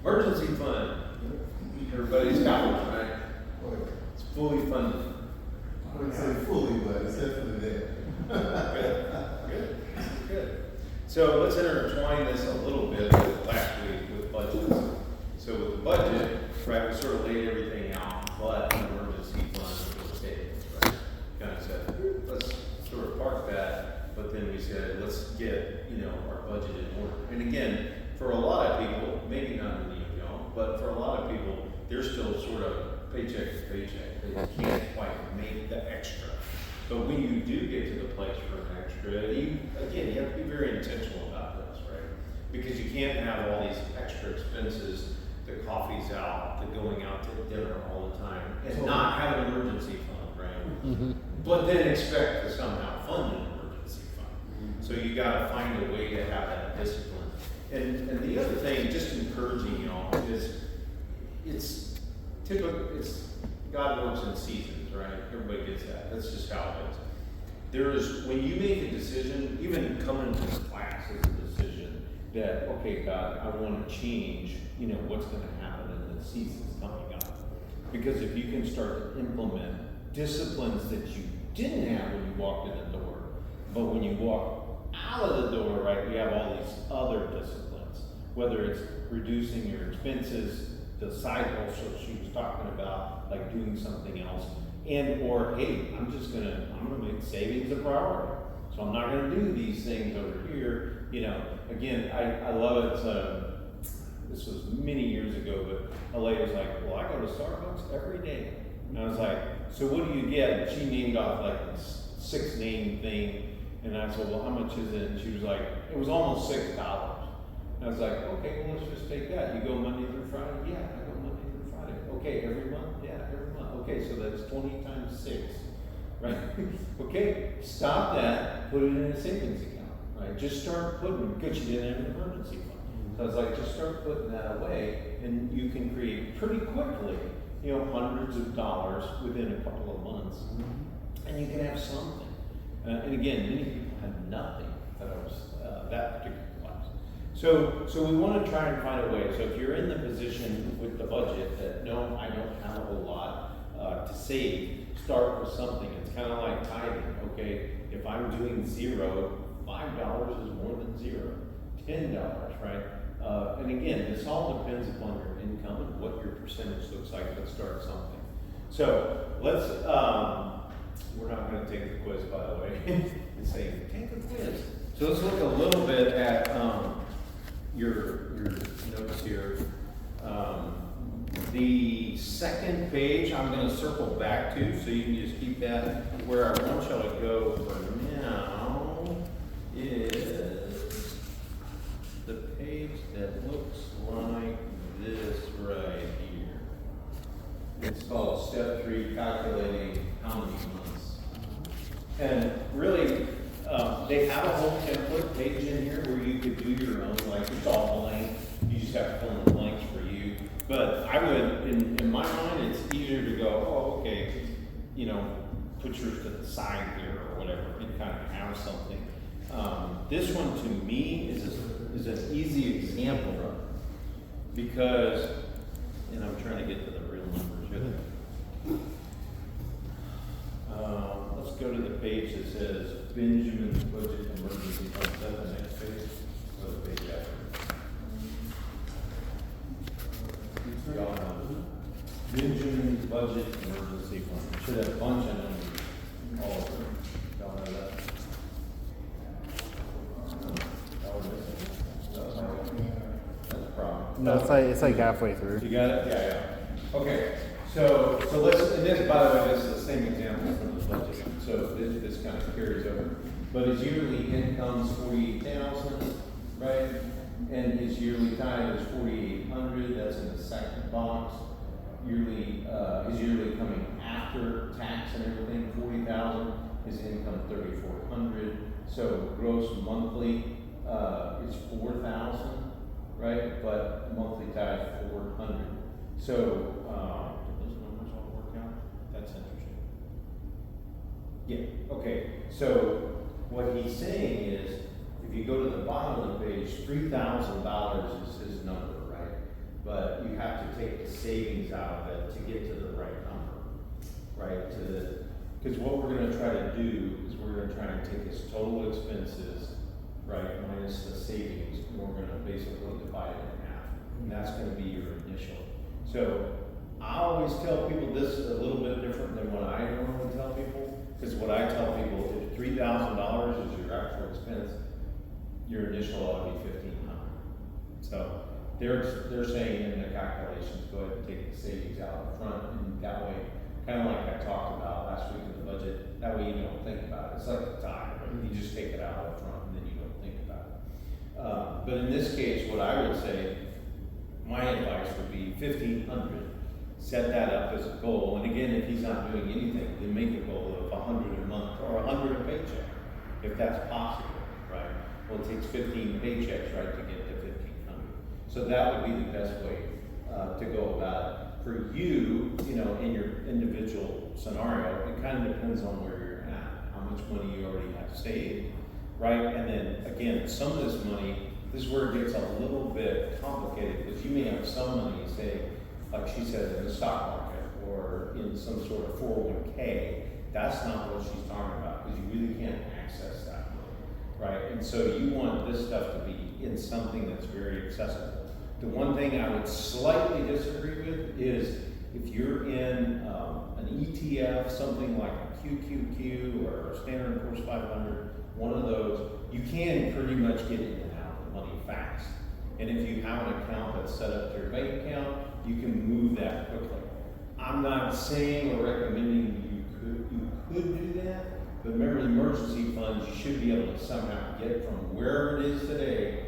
Emergency fund. Everybody's got one, right? It's fully funded. I wouldn't say fully, but it's definitely there. Good. So let's intertwine this a little bit with last week with budgets. So with the budget, right, we sort of laid everything out, but an emergency fund for savings, right? Kind of said, let's sort of park that, but then we said, let's get, our budget in order. And again, for a lot of people, maybe not in the but for a lot of people, they're still sort of paycheck to paycheck. They can't quite make the extra. But when you do get to the place for an extra, you have to be very intentional about this, right? Because you can't have all these extra expenses, the coffee's out, the going out to dinner all the time, and not have an emergency fund, right? Mm-hmm. But then expect to somehow fund an emergency fund. So you gotta find a way to have that discipline. And the other thing, just encouraging y'all, is it's God works in seasons, right? Everybody gets that. That's just how it is. When you make a decision, even coming to the class is a decision that, okay, God, I want to change, what's going to happen in the seasons coming up. Because if you can start to implement disciplines that you didn't have when you walked in the door, but when you walk out of the door, right, we have all these other disciplines, whether it's reducing your expenses, the side hustle she was talking about, like doing something else, and or, hey, I'm gonna make savings a priority. So I'm not gonna do these things over here. Again, I love it. This was many years ago, but a lady was like, well, I go to Starbucks every day. And I was like, so what do you get? And she named off like this 6-name thing. And I said, well, how much is it? And she was like, it was almost $6. And I was like, okay, well, let's just take that. You go Monday through Friday? Yeah, I go Monday through Friday. Okay, every month? Yeah, every month. Okay, so that's 20 times 6, right? Okay, stop that, put it in a savings account, right? Just start putting, because you didn't have an emergency fund. So I was like, just start putting that away, and you can create pretty quickly, hundreds of dollars within a couple of months. And you can have something. And again, many people have nothing that particular class. So we want to try and find a way. So if you're in the position with the budget that, no, I don't have a whole lot to save, start with something. It's kind of like tithing, okay? If I'm doing $0, $5 is more than 0. $10, right? And again, this all depends upon your income and what your percentage looks like. Let's start something. So let's, we're not going to take the quiz, by the way, and say, take the quiz. So let's look a little bit at your notes here. The second page I'm going to circle back to, so you can just keep that. Where I want y'all to go for now is the page that looks like this right here. It's called Step 3, Calculating How Many Months. And really, they have a whole template page in here where you could do your own, like it's all blank. You just have to fill in the blanks for you. But I would, in my mind, it's easier to go, oh, okay, put yours to the side here or whatever, and kind of have something. This one to me is an easy example because, and I'm trying to get to the real numbers here. Let's go to the page that says Benjamin's Budget Emergency Fund. Is that the next page? Or the page after? Y'all know. Benjamin's Budget Emergency Fund. Should have a bunch of numbers. All of them. Y'all know that? That's a problem. No, it's like halfway through. You got it? Yeah. Okay. So let's, and this, by the way, this is the same example from the budget. So this kind of carries over. But his yearly income's $48,000, right? And his yearly tithe is $4,800. That's in the second box. His yearly coming after tax and everything, $40,000. His income $3,400. So gross monthly is $4,000, right? But monthly tithe $400. So did those numbers all work out? That's interesting. Yeah. Okay. So what he's saying is, if you go to the bottom of the page, $3,000 is his number, right? But have to take the savings out of it to get to the right number, right? Because what we're gonna try to do is we're gonna try and take his total expenses, right, minus the savings, and we're gonna basically divide it in half. And that's gonna be your initial. So I always tell people this is a little bit different than what I normally tell people, because what I tell people, if $3,000 is your actual expense, your initial ought to be $1,500. So they're saying in the calculations, go ahead and take the savings out up front, and that way, kind of like I talked about last week in the budget, that way you don't think about it. It's like the tie, right? You just take it out up front and then you don't think about it. But in this case, what I would say, my advice would be 1,500. Set that up as a goal, and again, if he's not doing anything, then make a goal of 100 a month or 100 a paycheck, if that's possible, right? Well, it takes 15 paychecks, right, to get to 1,500. So that would be the best way to go about it. For you, you know, in your individual scenario, it kind of depends on where you're at, how much money you already have saved, right? And then again, some of this money, this is where it gets a little bit complicated, because you may have some money, say, like she said, in the stock market or in some sort of 401k. That's not what she's talking about, because you really can't access that money, right? And so you want this stuff to be in something that's very accessible. The one thing I would slightly disagree with is if you're in an ETF, something like a QQQ or a Standard & Poor's 500, one of those, you can pretty much get in and out of the money fast. And if you have an account that's set up to your bank account, you can move that quickly. I'm not saying or recommending you could do that, but remember the emergency funds, you should be able to somehow get from wherever it is today,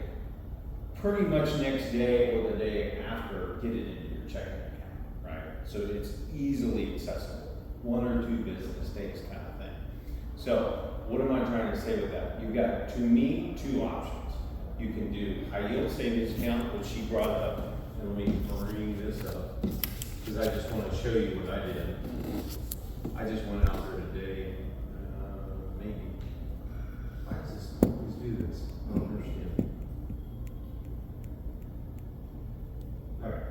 pretty much next day or the day after, get it into your checking account, right? So it's easily accessible, 1 or 2 business days kind of thing. So what am I trying to say with that? You've got, to me, 2 options. You can do high yield savings account, which she brought up, and let me bring this up, because I just want to show you what I did. I just went out there today, maybe. Why does this always do this? I don't understand. Alright,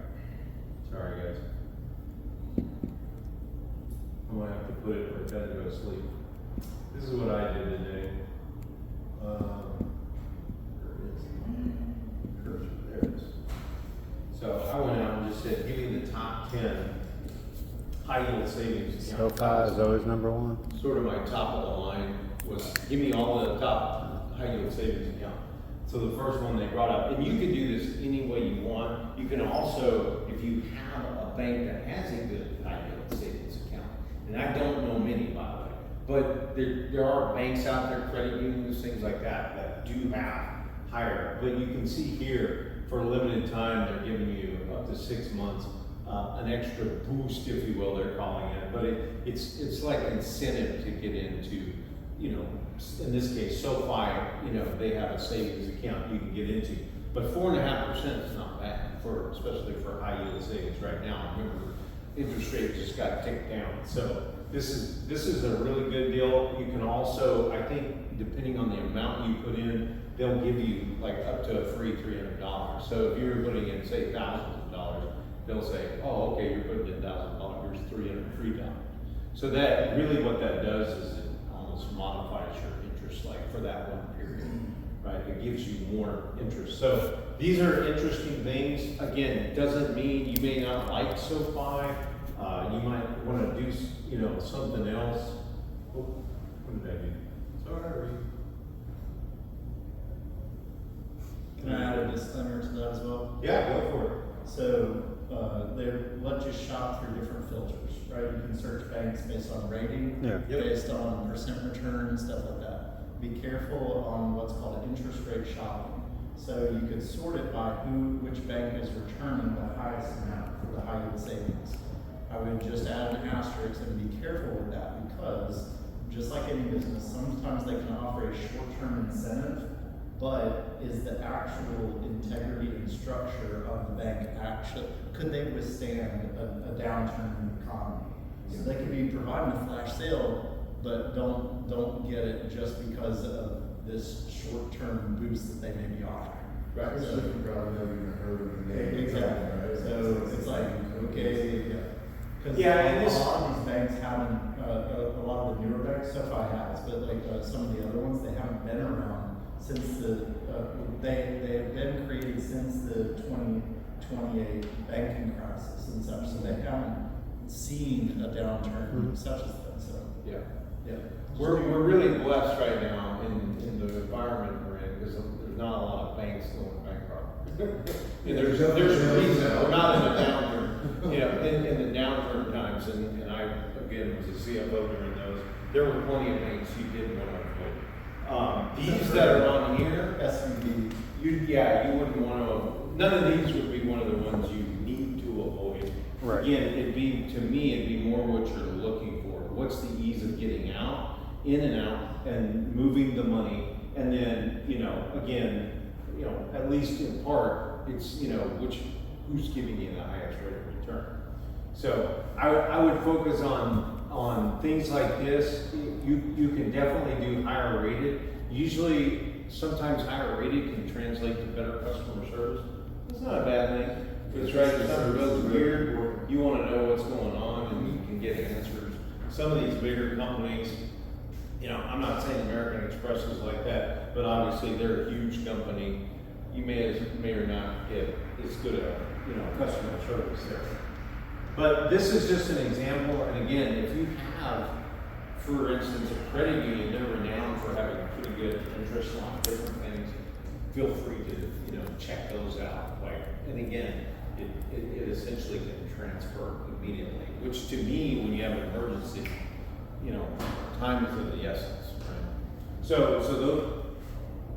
sorry guys. I might have to put it right down to go to sleep. This is what I did today. There it is. So I went out and just said, give me the top 10 high yield savings accounts. SoFi is always number 1. Sort of my top of the line was, give me all the top high yield savings account. So the first one they brought up, and you can do this any way you want. You can also, if you have a bank that has a good high yield savings account, and I don't know many by the way, but there are banks out there, credit unions, things like that do have higher. But you can see here, for a limited time, they're giving you up to 6 months, an extra boost, if you will, they're calling it. But it's like incentive to get into, you know, in this case, SoFi, you know, they have a savings account you can get into. But 4.5% is not bad, especially for high yield savings right now. Remember, interest rates just got ticked down. So this is a really good deal. You can also, I think, depending on the amount you put in, they'll give you like up to a free $300. So if you're putting in, say, thousands of dollars, they'll say, oh, okay, you're putting in $1,000, here's $300 free dollars. So that really what that does is it almost modifies your interest, like for that one period, right? It gives you more interest. So these are interesting things. Again, it doesn't mean you may not like SoFi. You might want to do, you know, something else. Oh, what did I do? Sorry. Can I add a disclaimer to that as well? Yeah, go for it. So, they let you shop through different filters, right? You can search banks based on rating, Yeah. based on percent return, stuff like that. Be careful on what's called interest rate shopping. So you could sort it by which bank is returning the highest amount for the high yield savings. I would just add an asterisk and be careful with that, because just like any business, sometimes they can offer a short-term incentive, but is the actual integrity and structure of the bank could they withstand a downturn in the economy? So they could be providing a flash sale, but don't get it just because of this short-term boost that they may be offering. Right, so you probably never even heard of the name. Exactly. Right? So if Yeah, and this- a lot of these banks haven't, a lot of the newer banks, SoFi has, but like, some of the other ones, they haven't been around since they've been created since the 2028 banking crisis and such, so they haven't seen a downturn such as that, so, Yeah. yeah. We're really blessed right now in the environment we're in, because there's not a lot of banks going bankrupt. And there's a reason, we're not in a downturn, you know, in the downturn times, and I, again, was a CFO during those, there were plenty of banks you didn't want to avoid. These that are on here, SVB. you wouldn't want to, none of these would be one of the ones you need to avoid. Right. Again, to me, it'd be more what you're looking for. What's the ease of getting out, in and out, and moving the money, and then, you know, again, you know, at least in part, it's, you know, who's giving you the highest rate of return. So I would focus on things like this. You can definitely do higher rated. Usually, sometimes higher rated can translate to better customer service. It's not a bad thing. It's right, if something goes weird, you want to know what's going on and you can get answers. Some of these bigger companies, you know, I'm not saying American Express is like that, but obviously they're a huge company. You may or not get as good a, you know, customer service there. But this is just an example, and again, if you have, for instance, a credit union, they're renowned for having pretty good interest on different things, feel free to, you know, check those out. Like, and again, it essentially can transfer immediately, which to me, when you have an emergency, you know, time is of the essence, right? So those,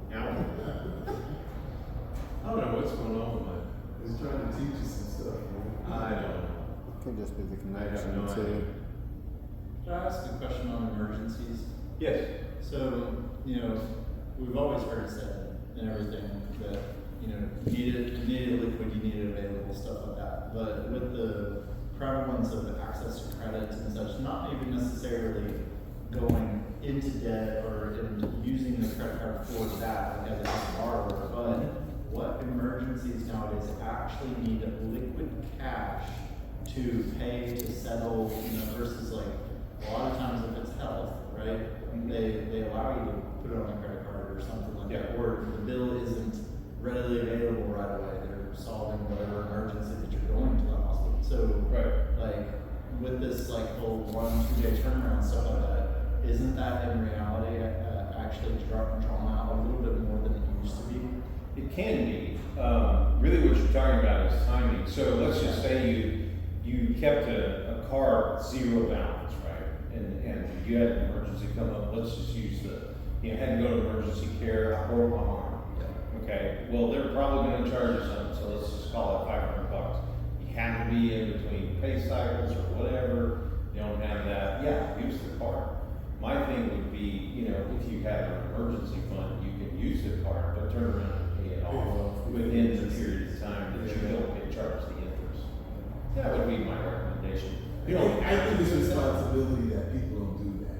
now, I don't know what's going on with He's trying to teach you some stuff, man. I don't know. Could just be the I have connection no idea. too. Can I ask a question on emergencies? Yes. So, you know, we've always heard it said and everything that, you know, you needed liquid, you needed available, stuff like that. But with the prevalence of access to credit and such, not even necessarily going into debt or using the credit card for that, like as a borrower, but what emergencies nowadays actually need liquid cash to pay, to settle, you know, versus like, a lot of times if it's health, right, they allow you to put it on a credit card or something like that, or the bill isn't readily available right away, they're solving whatever emergency that you're going to the hospital. So, Right. like, with this like whole 1-2 day turnaround, stuff like that, isn't that in reality actually drawn out a little bit more than it used to be? It can be. Really what you're talking about is timing. So let's just say you kept a car zero balance, right? And you had an emergency come up, let's just use you had to go to emergency care, I broke my arm. Okay, well, they're probably gonna charge you something, so let's just call it $500. You have to be in between pay cycles or whatever, you don't have that, yeah, use the card. My thing would be, you know, if you have an emergency fund, you can use the card, but turn around and pay it off within the period of time that you don't get charged the interest. That would be my recommendation. You know, I think it's a responsibility that people don't do that.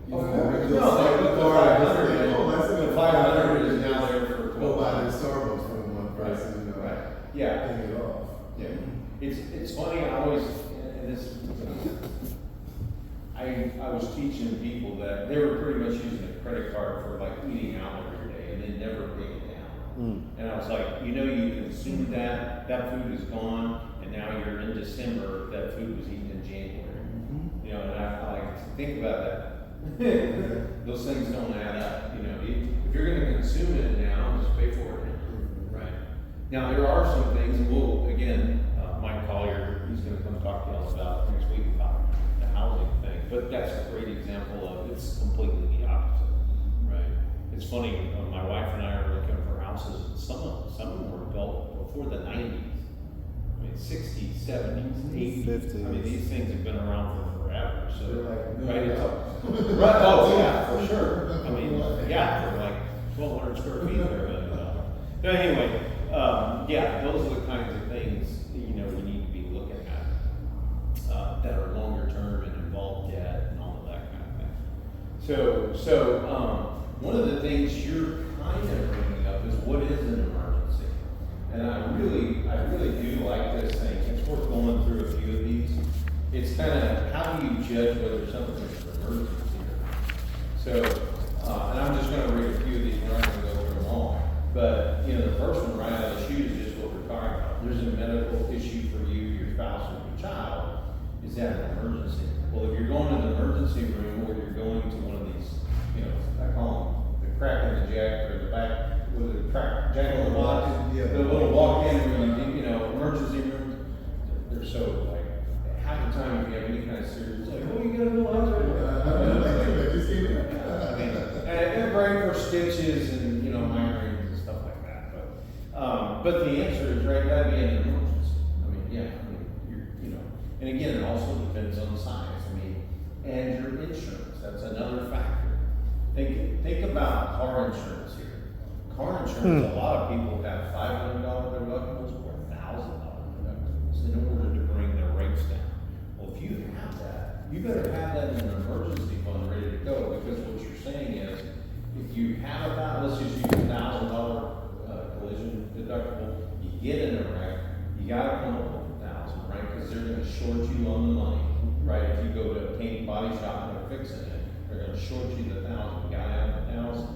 You Of know, course. they'll No, swipe like the the card and 500 say, oh, that's the a 500 is now there for Go buy 12. the Starbucks from one person, you know, Right. Yeah. pay it off. Yeah. It's funny, I always, and this, I was teaching people that they were pretty much using a credit card for like eating out every day and they never paid it down. And I was like, you know, you consumed that food is gone, and now you're in December, that food was eaten in January. You know, and I like to think about that. Those things don't add up, you know, if you're gonna consume it now, just pay for it, right? Now, there are some things, and we'll, again, Mike Collier, he's gonna come talk to y'all about next week about the housing thing, but that's a great example of it's completely the opposite, right? It's funny, my wife and I are looking for houses, and some of them were built before the 90s. I mean, 60s, 70s, 80s. 50s. I mean, these things have been around for forever, so. They're like, right, no, it's- right, oh, yeah, for sure. I mean, yeah, for like 1,200 square feet there. But anyway, yeah, those are the kinds of things, you know, we need to be looking at, that are longer term and involve debt and all of that kind of thing. So, one of the things you're kind of bringing up is what is an emergency? And I really do like this thing. It's worth going through a few of these. it's kind of, how do you judge whether something is an emergency or not? So, and I'm just gonna read a few of these, we're not gonna go through them all. But, you know, the first one right out of the chute is just what we're talking about. There's a medical issue for you, your spouse, and your child. Is that an emergency? Well, if you're going to the emergency room or you're going to one of these, you know, I call them the crack in the jack or the back, what is it, crack, jack on the box? Yeah. The little walk-in where you know, emergency rooms, they're so like, half the time if you have any kind of serious, it's like, oh, you gotta go out there. I just came in. I mean, and great for stitches and, you know, migraines and stuff like that, but the answer is, right, that'd be an emergency. I mean, yeah, I mean, you know, and again, it also depends on the size, I mean, and your insurance, that's another factor. Think about car insurance here. Car insurance, a lot of people have $500 deductibles or $1,000 deductibles in order to bring their rates down. Well, if you have that, you better have that in an emergency fund ready to go, because what you're saying is, if you have let's just use $1,000 collision deductible, you get in a wreck, you gotta come up with $1,000, right? Because they're gonna short you on the money, right? If you go to a paint body shop and they're fixing it, they're gonna short you the $1,000. You gotta have $1,000.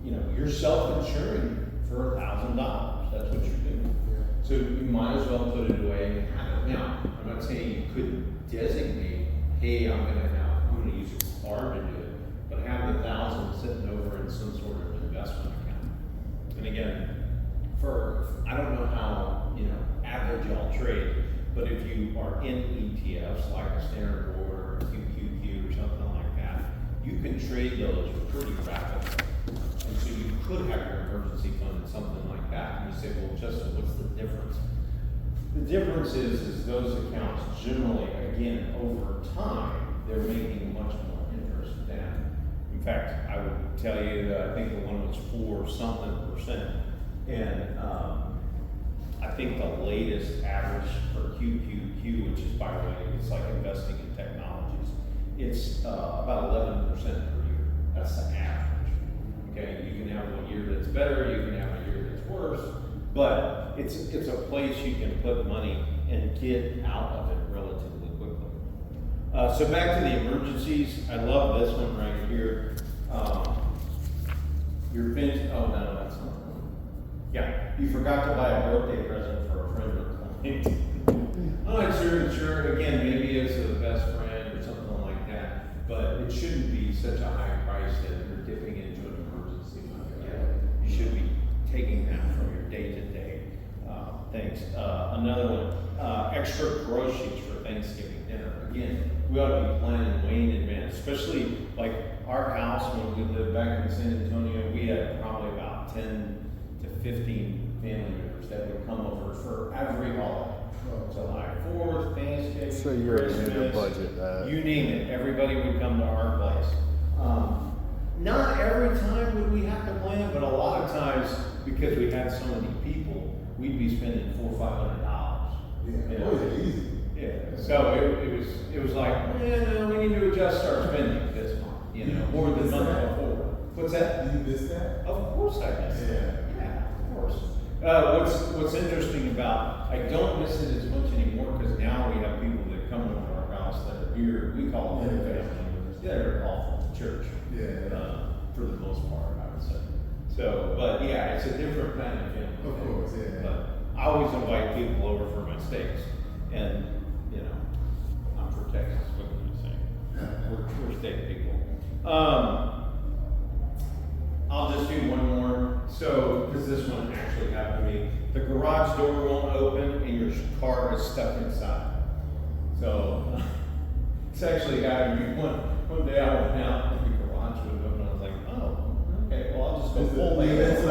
You know, you're self-insuring for $1,000. That's what you're doing. Yeah. So you might as well put it away and have it. Now, I'm not saying you couldn't designate, hey, I'm gonna use a card to do it, but have the $1,000 sitting over in some sort of investment account. And again, I don't know how, you know, average y'all trade, but if you are in ETFs like a Standard Order or a QQQ or something like that, you can trade those pretty rapidly. And so you could have your emergency fund in something like that. And you say, well, Justin, what's the difference? The difference is those accounts generally, again, over time, they're making much more interest than. In fact, I would tell you that I think the one was 4-something%. And I think the latest average for QQQ, which is, by the way, it's like investing in technologies, it's about 11% per year. That's the average. Okay, you can have one year that's better, you can have a year that's worse, but it's a place you can put money and get out of it relatively quickly. So back to the emergencies, I love this one right here. Your pension, oh no, that's not the one. Yeah, you forgot to buy a birthday present for a friend or client. I'm not sure, again, maybe it's the best friend or something like that, but it shouldn't be such a high price that you're dipping into an emergency fund. Yeah, you should be taking that from your day-to-day things. Another one, extra groceries for Thanksgiving dinner. Again, we ought to be planning way in advance, especially like our house when we lived back in San Antonio, we had probably about 10 to 15 family members that would come over for every holiday. July 4th, Thanksgiving, So you're in the Christmas, budget that. you name it, everybody would come to our place. Not every time would we have to plan, but a lot of times, because we had so many people, we'd be spending $400 or $500. Yeah, You know? oh, yeah, easy. Yeah, so it was like, no, we need to adjust our spending this month, you know, more than the month before. What's that? Do you miss that? Of course I miss it. Yeah. Yeah, of course. What's interesting about, I don't miss it as much anymore, because now we have people that come over to our house that are here, we call them family. They're all from the church. Yeah. For the most part, I would say. So, but yeah, it's a different kind of family. Of course, yeah. But I always invite people over for my steaks, and, you know, I'm for Texas, what can I say? We're steak people. I'll just do one more. So, because this one actually happened to me. The garage door won't open and your car is stuck inside. So, it's actually happened to me. One day I went out and the garage window and I was like, oh, okay, well, I'll just go pull the handle.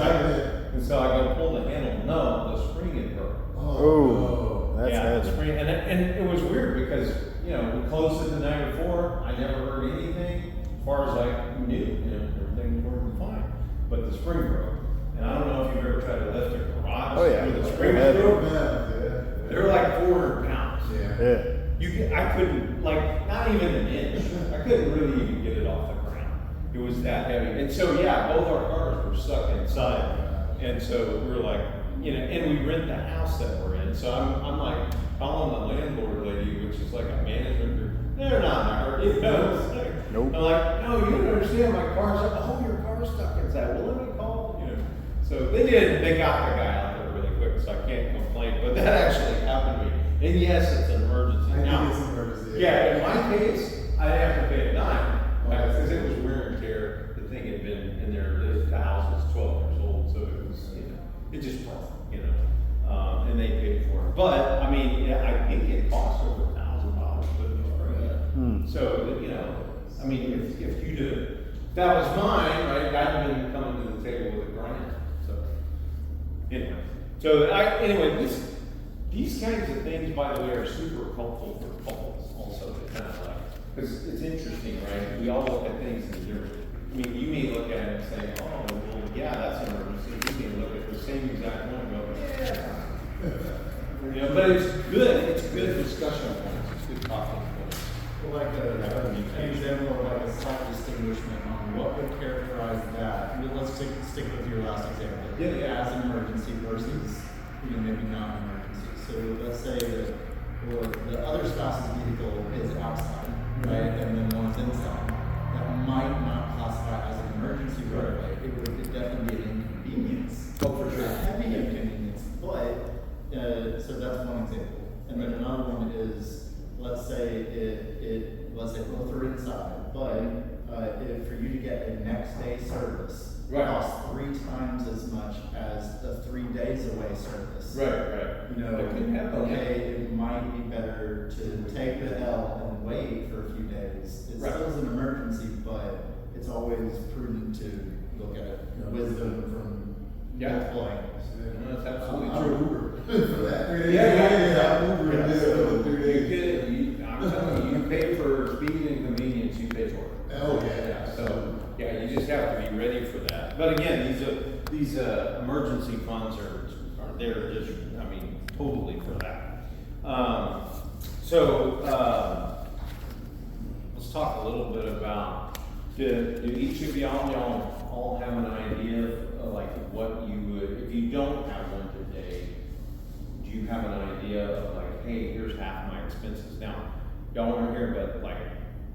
And so I go pull the handle. No, the spring had broken. Oh, that's Yeah, the heavy. spring, and it was weird because, you know, we closed it the night before. I never heard anything as far as I knew, you know, everything was working fine. But the spring broke. And I don't know if you've ever tried to lift a garage. Oh, yeah. Where the spring Heavy. broke. Yeah. They're like 400 pounds. Yeah. I couldn't, like, not even an inch. I couldn't really even get it off the ground. It was that heavy. And so, yeah, both our cars were stuck inside. And so we were like, you know, and we rent the house that we're in, so I'm like calling the landlord lady, which is like a management group. They're not in a hurry, you know. It's like, Nope. I'm like, no, you don't understand. My car's up. Oh, your car's stuck inside. Well, let me call. You know. So they did. They got the guy out there really quick, so I can't complain. But that actually happened to me. And yes, it's an emergency. I Now, think it's an emergency. yeah, in my case, I didn't have to pay a dime Oh, because it was wear and tear. The thing had been in there. The house was 12 years old, so it was, you know, it just broke, you know. And they paid for it. But I mean, yeah, I think it cost over $1,000 to put it over. So you know, I mean, if you did, that was mine, right? I'd been coming to the table with a grant. So anyway, these kinds of things, by the way, are super helpful for couples also to kind of like, because it's interesting, right? We all look at things in different. I mean, you may look at it and say, oh, well, yeah, that's an emergency. You may look at the same exact one and go, yeah. You know, but it's good. It's good discussion points. It's good talking points. Like an example of like a slight distinguishment on what would characterize that. Let's stick with your last example. Yeah. As an emergency versus, you know, maybe not an emergency. So let's say that the other spouse's vehicle is outside, right, and then one's inside. That might not classify as an emergency right away. It would definitely be an inconvenience. Oh, for sure. A heavy inconvenience. But so that's one example. And then another one is, let's say let's say both are inside, but if for you to get a next day service, Right. costs 3 times as much as the 3 days away service. Right. You know, It can happen, okay, it might be better to take the L and wait for a few days. It Right. still is an emergency, but it's always prudent to look at wisdom from Yeah. multiple angles. No, that's absolutely I'm true. Uber for that. Yeah. I'm Uber in there for 3 days. I'm telling you, you pay for speed and convenience, you pay for it. Oh, yeah. So, yeah, you just have to be ready for that. But again, these emergency funds are there just, I mean, totally for that. Let's talk a little bit about, do each of y'all all have an idea of like what you would, if you don't have one today, do you have an idea of like, hey, here's half my expenses? Now, y'all weren't here, but like,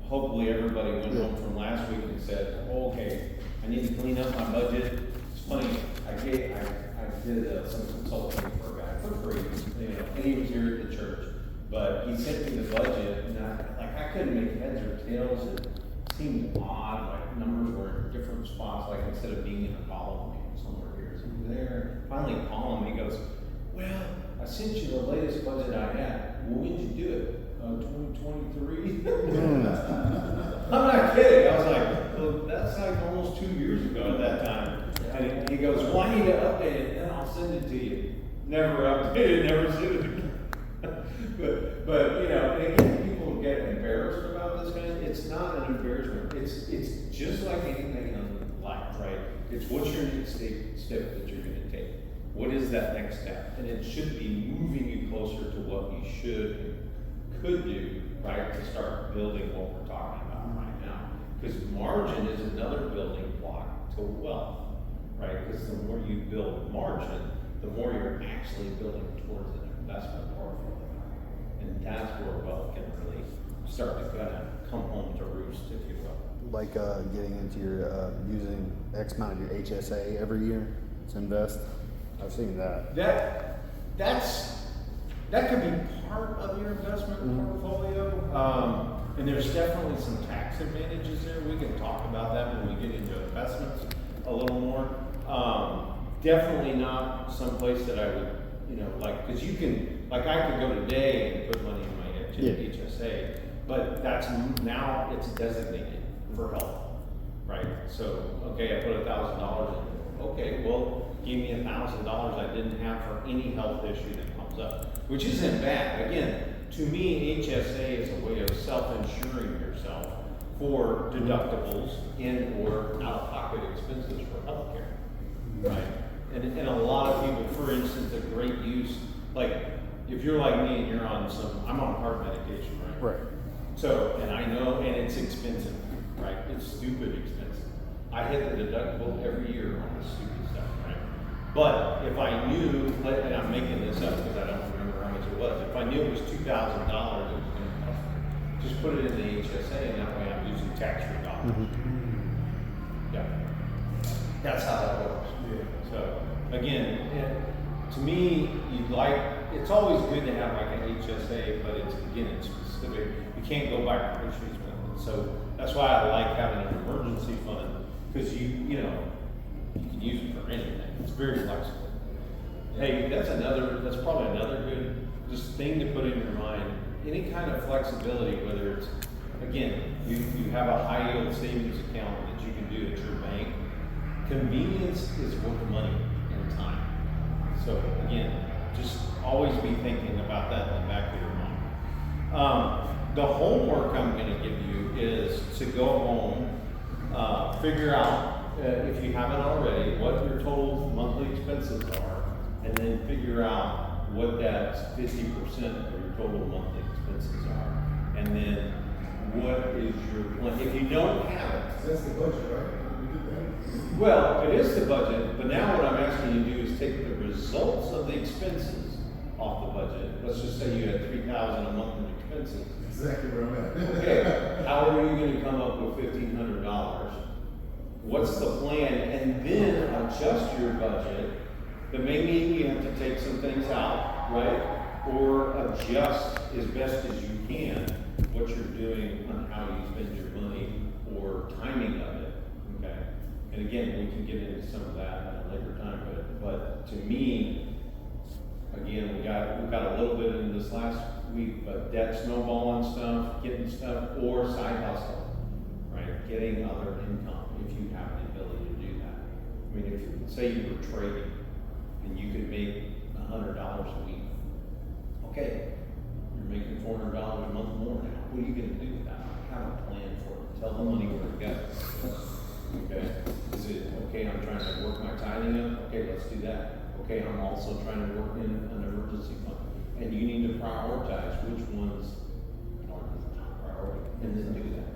hopefully everybody went home from last week and said, oh, okay, I need to clean up my budget. It's funny, I did some consulting for a guy for free, you know, and he was here at the church, but he sent me the budget, and I couldn't make heads or tails. It seemed odd, like numbers were in different spots, like instead of being in a column, maybe somewhere here, it's over there. Finally call him, he goes, well, I sent you the latest budget I had. Well, when did you do it? 2023? I'm not kidding. I was like, well, that's like almost 2 years ago at that time. And he goes, well, I need to update it, then I'll send it to you. Never updated, never sent it again. but you know, and again, people get embarrassed about this kind of, it's not an embarrassment. It's just like anything in life, right? It's what's your next step that you're going to take. What is that next step? And it should be moving you closer to what you could do, right, to start building what we're talking about right now. Because margin is another building block to wealth, right? Because the more you build margin, the more you're actually building towards an investment portfolio. And that's where wealth can really start to kind of come home to roost, if you will. Like getting into your using X amount of your HSA every year to invest. I've seen that. That could be part of your investment portfolio. And there's definitely some tax advantages there. We can talk about that when we get into investments a little more. Definitely not someplace that I would, you know, like, because you can, like, I could go today and put money in my HSA, but now it's designated for health, right? So, okay, I put $1,000 in. Okay, well, give me $1,000 I didn't have for any health issue that comes up, which isn't bad. Again, to me, HSA is a way of self-insuring yourself for deductibles and or out-of-pocket expenses for healthcare, right? And a lot of people, for instance, a great use, like if you're like me and you're on I'm on heart medication, right? Right. So, and I know, and it's expensive, right? It's stupid expensive. I hit the deductible every year on this stupid stuff, right? But if I knew, and I'm making this up because I don't remember how much it was, if I knew it was $2,000, it was gonna cost me, just put it in the HSA, and that way I'm using tax-free dollars. Yeah. That's how that works. Yeah. So, again, to me, it's always good to have like an HSA, but it's specific. You can't go by groceries with it. So that's why I like having an emergency fund, because you can use it for anything. It's very flexible. Hey, that's probably another good just thing to put in your mind. Any kind of flexibility, whether it's, again, you have a high yield savings account that you can do at your bank. Convenience is worth money and time. So again, just always be thinking about that in the back of your mind. The homework I'm going to give you is to go home, figure out, if you haven't already, what your total monthly expenses are, and then figure out what that 50% of your total monthly expenses are. And then what is your plan? If you don't have it, That's the budget, right? We did that. well, it is the budget, but now what I'm asking you to do is take the results of the expenses off the budget. Let's just say you had $3,000 a month in expenses. Exactly where I'm at. Okay, how are you gonna come up with $1,500? What's the plan? And then adjust your budget. That may mean you have to take some things out, right? Or adjust as best as you can what you're doing on how you spend your money or timing of it, okay? And again, we can get into some of that at a later time, but to me, again, we got a little bit in this last week, but debt snowballing stuff, getting stuff, or side hustle, right? Getting other income if you have the ability to do that. I mean, if you say you were trading and you could make $100 a week, okay, you're making $400 a month more now. What are you gonna do with that? Have a plan for it. Tell the money where to go. Okay? Is it, okay, I'm trying to work my tithing up? Okay, let's do that. Okay, I'm also trying to work in an emergency fund. And you need to prioritize which ones are the top priority, and then do that.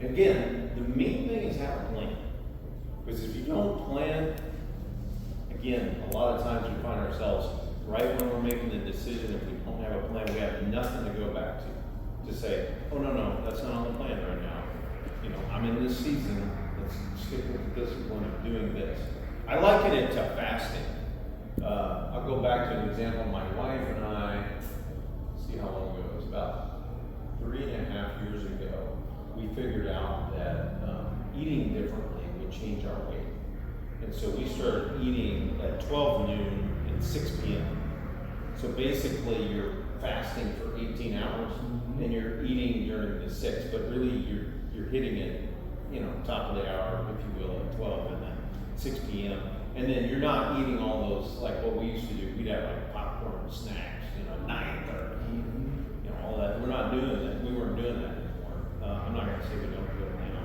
Again, the main thing is have a plan. Because if you don't plan, again, a lot of times we find ourselves right when we're making the decision, if we don't have a plan, we have nothing to go back to. To say, oh, no, that's not on the plan right now. You know, I'm in this season, let's stick with the discipline of doing this. I liken it to fasting. I'll go back to an example. My wife and I, see how long ago, it was about 3.5 years ago, we figured out that eating differently would change our weight. And so we started eating at 12 noon and 6 p.m. So basically you're fasting for 18 hours and you're eating during the 6, but really you're hitting it, top of the hour, if you will, at 12 and then 6 p.m. And then you're not eating all those, like what we used to do. We'd have like popcorn snacks, 9:30, all that. We're not doing that. We weren't doing that anymore. I'm not gonna say we don't do it now.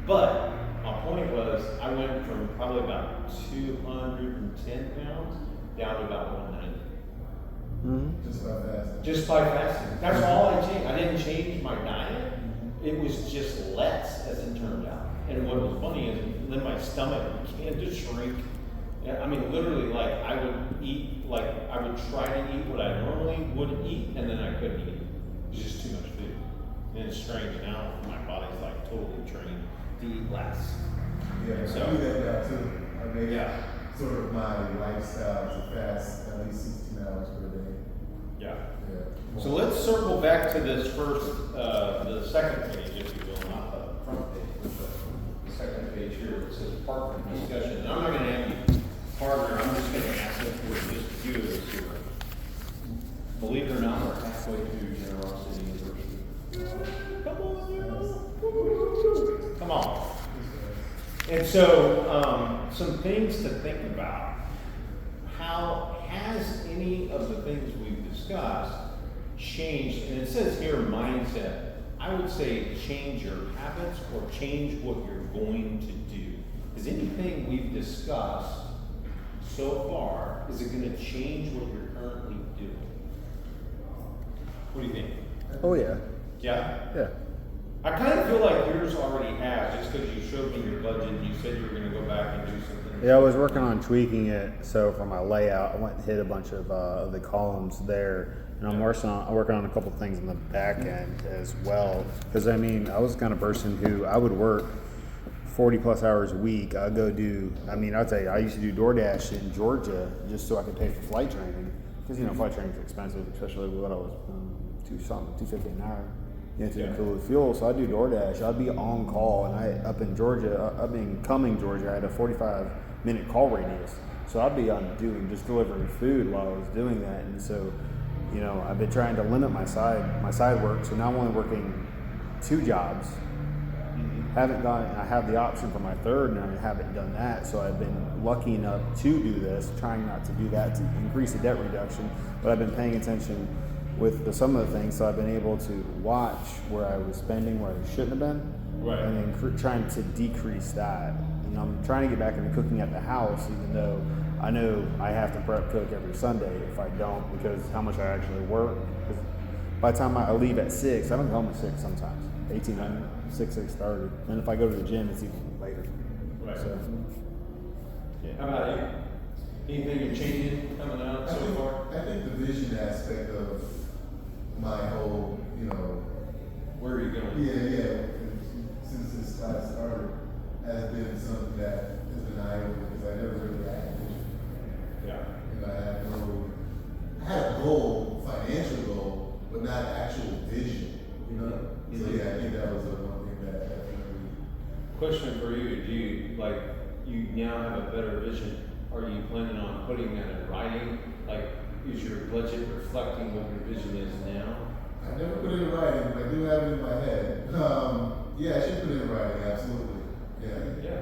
But my point was, I went from probably about 210 pounds down to about 190. Just by fasting. Just by fasting. That's all I changed. I didn't change my diet. It was just less, as it turned out. And what was funny is then my stomach began to shrink. I mean, literally, like I would eat, like I would try to eat what I normally would eat, and then I couldn't eat it. It was just too much food. And it's strange now. My body's like totally trained to eat less. Yeah, So- I do that now too. I make Yeah. sort of my lifestyle to fast at least 16 hours per day. Yeah. Yeah. So let's circle back to this first, the second page, if you will, not the front page, but the second page here, it says partner discussion. And I'm not gonna have you partner, I'm just gonna ask them for just a few of us here. Believe it or not, we're halfway through Generosity University. Come on, y'all. Come on. And so, some things to think about. How has any of the things we've discussed changed? And it says here mindset. I would say change your habits or change what you're going to do. Is anything we've discussed so far, is it going to change what you're currently doing? What do you think? Oh yeah. Yeah? Yeah. I kind of feel like yours already has, just because you showed me your budget and you said you were going to go back and do something Yeah, I was working on tweaking it. So for my layout, I went and hit a bunch of the columns there, and I'm working on a couple things on the back end as well. Because I mean, I was the kind of person who I would work 40 plus hours a week. I'd go do. I mean, I'll tell you, I used to do DoorDash in Georgia just so I could pay for flight training. Because you know, flight training is expensive, especially what I was $250 an hour. You have to include fuel, so I do DoorDash. I'd be on call, and up in Georgia, Cumming, Georgia, I had a 45-minute call radius. So I'd be on just delivering food while I was doing that, and so, you know, I've been trying to limit my side work. So now I'm only working 2 jobs. I have the option for my third, and I haven't done that. So I've been lucky enough to do this, trying not to do that to increase the debt reduction. But I've been paying attention with some of the things, so I've been able to watch where I was spending where I shouldn't have been, Right. and then trying to decrease that. And I'm trying to get back into cooking at the house, even though I know I have to prep cook every Sunday if I don't, because how much I actually work. 'Cause by the time I leave at 6, I don't go home at 6 sometimes, 1800, 6:30. And if I go to the gym, it's even later. Right. So, How about you? Anything you're changing coming out so far? I think the vision aspect of my whole, you know, Where are you going? yeah, since this class started, has been something that has been eye-opening because I never really had a vision. Yeah. You know, I had a goal, financial goal, but not actual vision, you know? So Mhm. yeah, I think that was the one thing that definitely. Question for you, do you now have a better vision? Are you planning on putting that in writing? Like, is your budget reflecting what your vision is now? I never put it in writing, but I do have it in my head. Yeah, I should put it in writing, absolutely. Yeah. Yeah,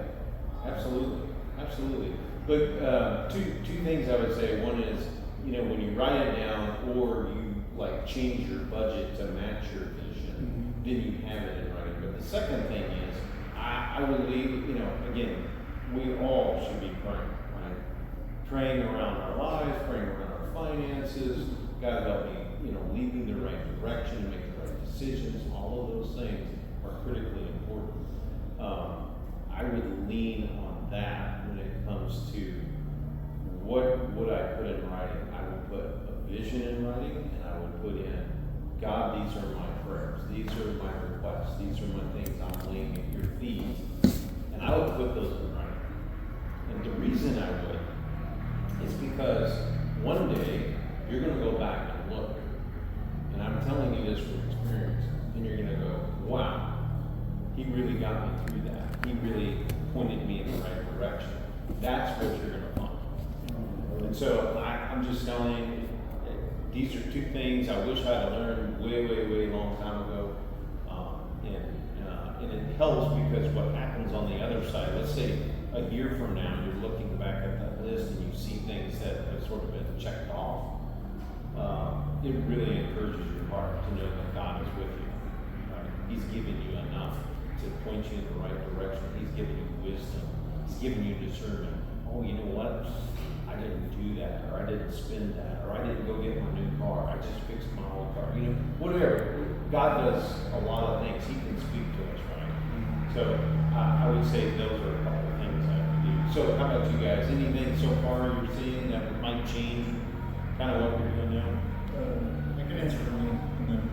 absolutely. But two things I would say. One is, you know, when you write it down or you like change your budget to match your vision, then you have it in writing. But the second thing is, I would leave, you know, again, we all should be praying, right? Praying around our lives, praying around our finances. God help me, you know, lead me the right direction, make the right decisions. All of those things are critically important. I would lean on that when it comes to what would I put in writing. I would put a vision in writing, and I would put in, God, these are my prayers. These are my requests. These are my things I'm laying at your feet. And I would put those in writing. And the reason I would is because one day you're going to go back and look. And I'm telling you this from experience. And you're going to go, wow, he really got me through that. He really pointed me in the right direction. That's what you're going to find. And so I'm just telling you, these are 2 things I wish I had learned way long time ago. And it helps because what happens on the other side, let's say a year from now, you're looking back at that list and you see things that have sort of been checked off. It really encourages your heart to know that God is with you. Right? He's given you enough to point you in the right direction. He's given you wisdom. He's given you discernment. Oh, you know what? I didn't do that, or I didn't spend that, or I didn't go get my new car. I just fixed my old car. You know, whatever. God does a lot of things. He can speak to us, right? So I would say those are a couple of things I would do. So how about you guys? Anything so far you're seeing that might change kind of what we're doing now? I can answer for me, and then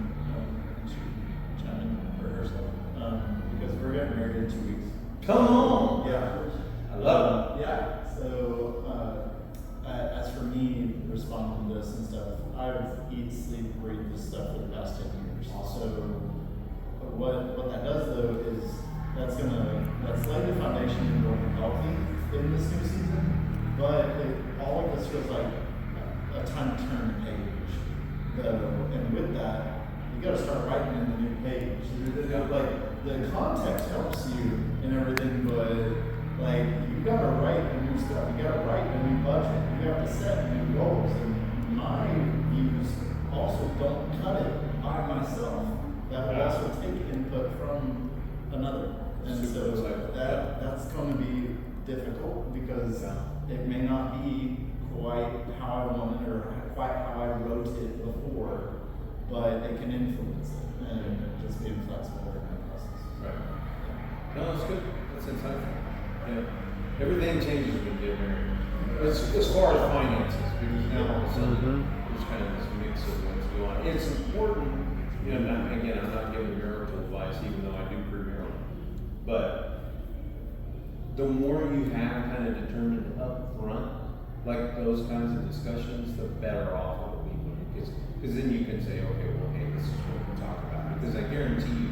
she chime in for herself. Because we're getting married in 2 weeks. Come on! Yeah. I love it. Yeah. So, as for me responding to this and stuff, I've eat, sleep, breathe this stuff for the past 10 years. So, what that does though is that's laying the foundation and going healthy in this new season. But all of this feels like a time to turn the page. And with that, you got to start writing in the new page. Like the context helps you and everything, but like you got to write a new stuff. You got to write a new budget. You have to set new goals. And my views also don't cut it by myself. That will also take input from another. And so that's going to be difficult because it may not be quite how I wanted or quite how I wrote it before, but it can influence it and just being flexible in that process. Right. No, that's good. That's insightful. Yeah. everything changes when you get married. As far as finances, because now all of a sudden, there's kind of this mix of what's going on. It's important, you know, I'm not giving marital advice, even though I do premarital. But the more you have kind of determined up front, like those kinds of discussions, the better off it will be. Because then you can say, okay, well, hey, this is what we're talking about. Because I guarantee you,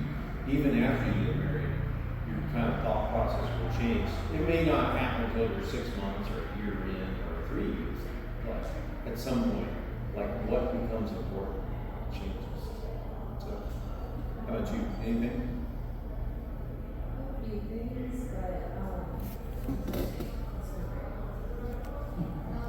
even after you get married, your kind of thought process will change. It may not happen until you're 6 months or a year in or 3 years, but at some point, like what becomes important changes. So, how about you? Anything? A few things, but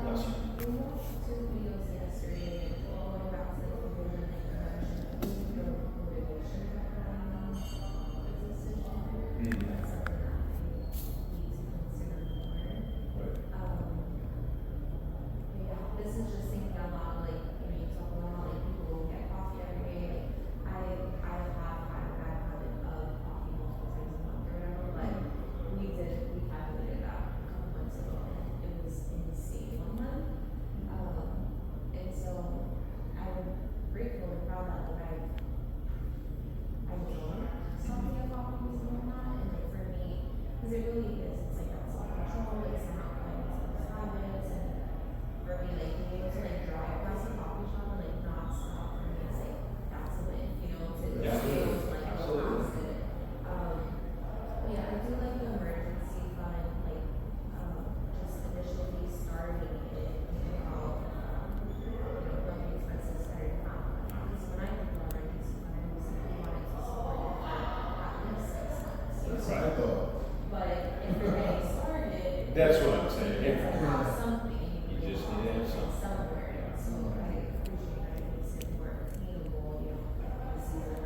Bless you. we watched 2 videos yesterday, going back to the vision and direction, motivation behind the decision. Mhm. That's something that I think we need to consider more. Right. Yeah, this is just thinking out loud, like, you know, you talk about like people get coffee every day, like, I have had a bad habit of coffee multiple times a month or whatever, but we calculated that a couple months ago, and it was insane 1 month. And so I'm grateful and proud that like I don't stop to get coffee and whatnot, and like for me, because it really is, it's like that self-control, it's not like those habits, and for me, like being able to like drive past a coffee shop and like not stop for me, it's like that's a win, you know, to Yeah, be able to like go absolutely. past it. Yeah, I do like the emergency fund, like just initially starting it, thinking about building expenses that are not, because when I think about emergency fund, I was thinking wanted to support it for at least 6 months, you know? That's what I thought. But if you're getting started. That's what I'm saying. It's like have something. You just need to have something. Somewhere, so I appreciate that it makes it more attainable, you know, this year,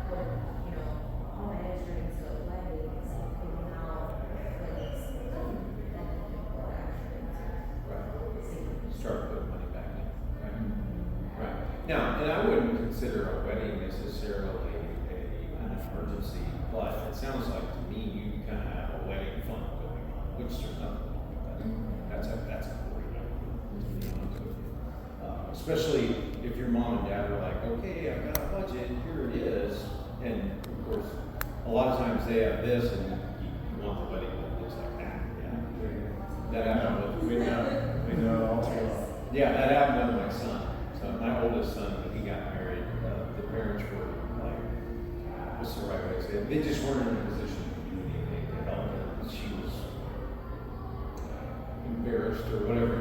or, you know, all my eggs are into a wedding, it's like figuring out what is the benefit or actually Right. saving. Start putting money back in. Right. Right. Now, and I wouldn't consider a wedding necessarily an emergency, but it sounds like to me you kind of have a wedding fund going on, which there's nothing wrong with that. That's a great idea. To be honest with you. Especially if your mom and dad are like, okay, I've got a budget, here it is, and of course, a lot of times they have this, and you want the wedding that looks like that. Yeah. That happened with. We know all too well. Yeah, that happened with my son. So my oldest son, when he got married, the parents were like, what's the right way to say it? They just weren't in a position to do anything to help her. She was embarrassed or whatever.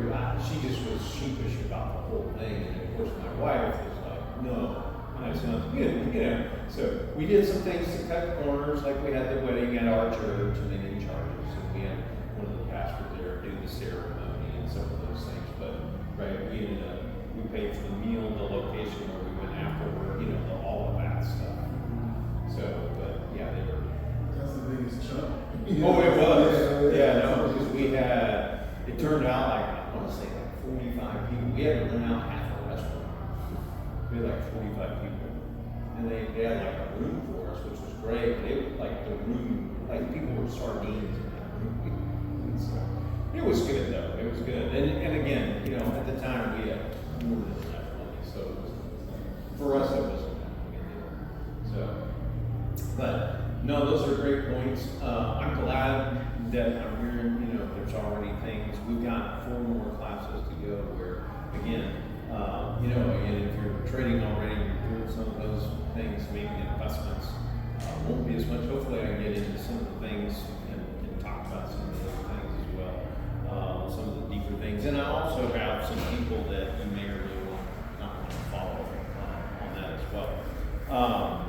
She just was sheepish about the whole thing. And of course, my wife was like, no, my son's good, you know. So we did some things to cut corners, like we had the wedding at our church and then in charges, and we had one of the pastors there do the ceremony and some of those things. But right, we ended up, we paid for the meal, the location where we went afterward, you know, all of that stuff. So, but yeah, they were. That's the biggest chunk. Oh, it was. Yeah, no, because we had, it turned out like, I want to say like 45 people. We had to rent out half a restaurant. We had like 45 people. And they had like a room for us, which was great. They were like the room, like people were sardines in that room. And so, it was good though. It was good. And again, you know, at the time we had more than enough money. So it was, for us, it wasn't that big a deal. So, but no, those are great points. I'm glad that I'm hearing, you know, there's already things. We've got 4 more classes to go where, again, you know, again, if you're trading already, you're doing some of those things, maybe investments, won't be as much. Hopefully I can get into some of the things and talk about some of those things as well. Some of the deeper things. And I also have some people that you may or may not want to follow on that as well.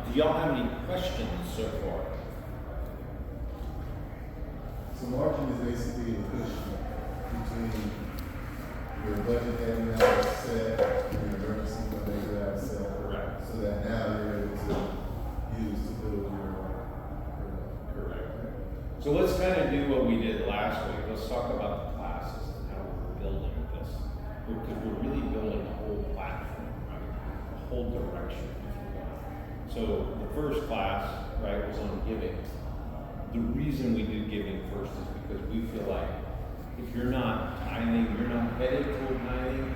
Do y'all have any questions so far? So margin is basically the cushion between your budget that you have set and your emergency fund that you have set. Correct. So that now you're able to use to build your. Correct. So let's kind of do what we did last week. Let's talk about the classes and how we're building this. Because we're really building a whole platform, right? A whole direction, if you will. So the first class, right, was on giving. the reason we do giving first is because we feel like if you're not tithing, you're not headed toward tithing,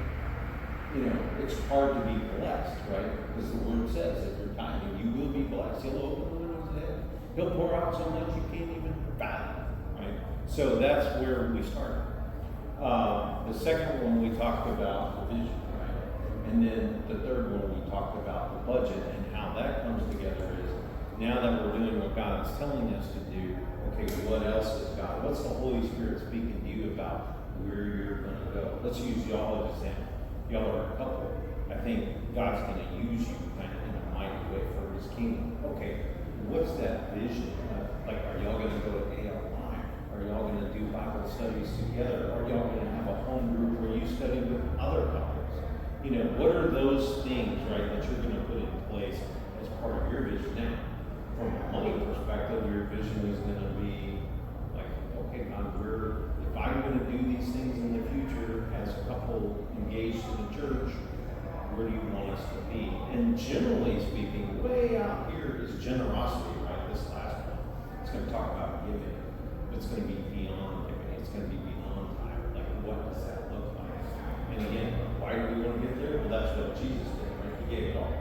you know, it's hard to be blessed, right? Because the word says if you're tithing, you will be blessed. He'll open the windows of heaven. He'll pour out so much you can't even fathom, right? So that's where we started. The second one we talked about the vision, right? And then the third one we talked about the budget and how that comes together is now that we're doing what God is telling us to do, okay, what else is God? What's the Holy Spirit speaking to you about where you're going to go? Let's use y'all as an example. Y'all are a couple. I think God's going to use you kind of in a mighty way for His kingdom. Okay, what's that vision? Like, are y'all going to go to ALY? Are y'all going to do Bible studies together? Are y'all going to have a home group where you study with other couples? You know, what are those things, right, that you're going to put in place as part of your vision now? From a money perspective, your vision is going to be like, okay, God, if I'm going to do these things in the future as a couple engaged in the church, where do you want us to be? And generally speaking, way out here is generosity, right? This last one. It's going to talk about giving. It's going to be beyond giving. It's going to be beyond time. Like, what does that look like? And again, why do we want to get there? Well, that's what Jesus did, right? He gave it all.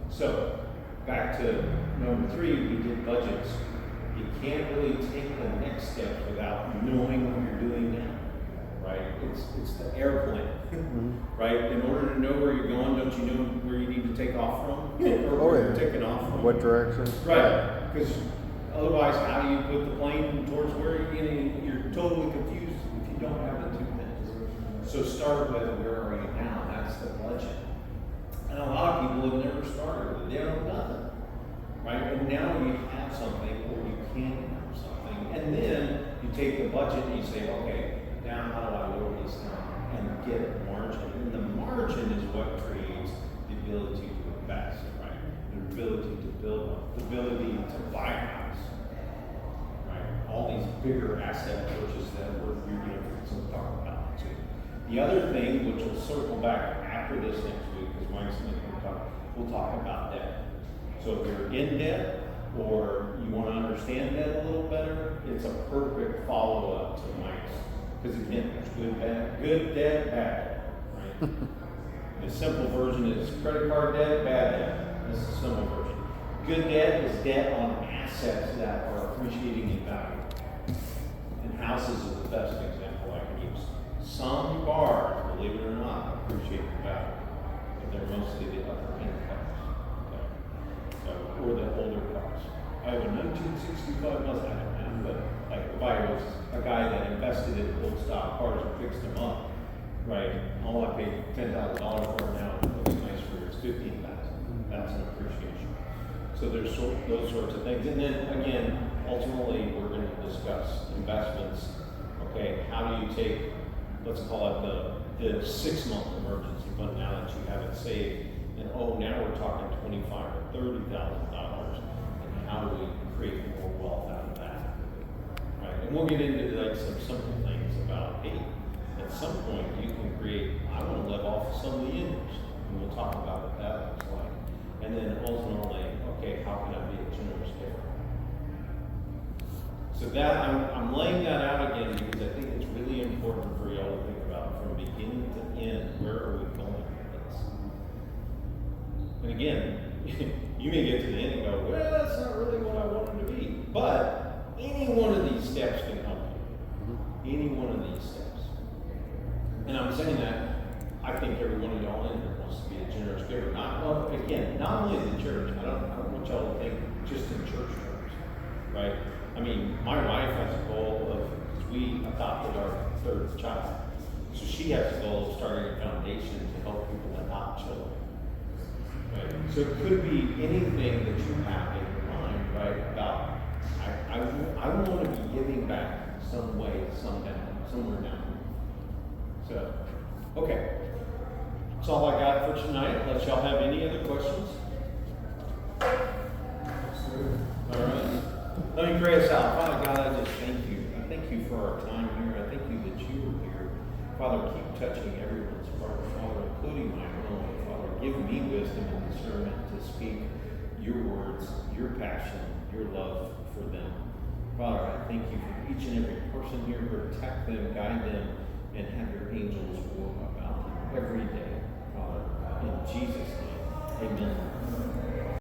So, back to number 3, we did budgets. You can't really take the next step without knowing what you're doing now, right? It's the airplane, right? In order to know where you're going, don't you know where you need to take off from? Or where you're taking off from? What direction? Right, because otherwise, how do you put the plane towards where you're getting? You're totally confused if you don't have the 2 things. So start with where are you now? That's the budget. And a lot of people have never started with it. They don't know nothing. Right? And now you have something, or you can have something. And then you take the budget and you say, okay, now how do I lower this down and get a margin? And the margin is what creates the ability to invest, right? The ability to build up, the ability to buy a house, right? All these bigger asset purchases that you're going to talk about too. The other thing, which will circle back after this next week, because Mike's going to we'll talk about debt. So if you're in debt or you want to understand debt a little better, it's a perfect follow-up to Mike's. Because again, there's good debt, bad debt, right? The simple version is credit card debt, bad debt. This is the simple version. Good debt is debt on assets that are appreciating in value. And houses is the best example I can use. Some cars, believe it or not, appreciate in value. But they're mostly the upper end cars. Or the older cars. I have a 1965 Mustang, I don't have, but like if I was a guy that invested in old stock cars and fixed them up, right? All I paid $10,000 for now, it looks nice for it's $15,000. That's an appreciation. So there's those sorts of things. And then again, ultimately we're going to discuss investments. Okay, how do you take, let's call it the 6-month emergency fund now that you have it saved? And now we're talking $25,000 or $30,000, and how do we create more wealth out of that? Right, and we'll get into like some simple things about, hey, at some point you can create. I want to live off of some of the interest, and we'll talk about what that looks like. And then ultimately, okay, how can I be a generous giver? So that I'm laying that out again because I think it's really important for y'all to think about from beginning to end. Where are we going? And again, you may get to the end and go, well, that's not really what I wanted to be. But any one of these steps can help you. Any one of these steps. And I'm saying that I think every one of y'all in here wants to be a generous giver. Not only in the church. I don't want y'all to think just in church terms. Right? I mean, my wife has a goal of, because we adopted our 3rd child. So she has a goal of starting a foundation to help people adopt children. Right. So it could be anything that you have in your mind, right? About I want to be giving back some way, somewhere down here. So, okay. That's all I got for tonight. Unless y'all have any other questions. All right. Let me pray us out. Father God, I just thank you. I thank you for our time here. I thank you that you were here. Father, keep touching everyone's heart, Father, including my own. Father, give me wisdom and discernment to speak your words, your passion, your love for them. Father, I thank you for each and every person here. Protect them, guide them, and have your angels walk about them every day, Father. In Jesus' name.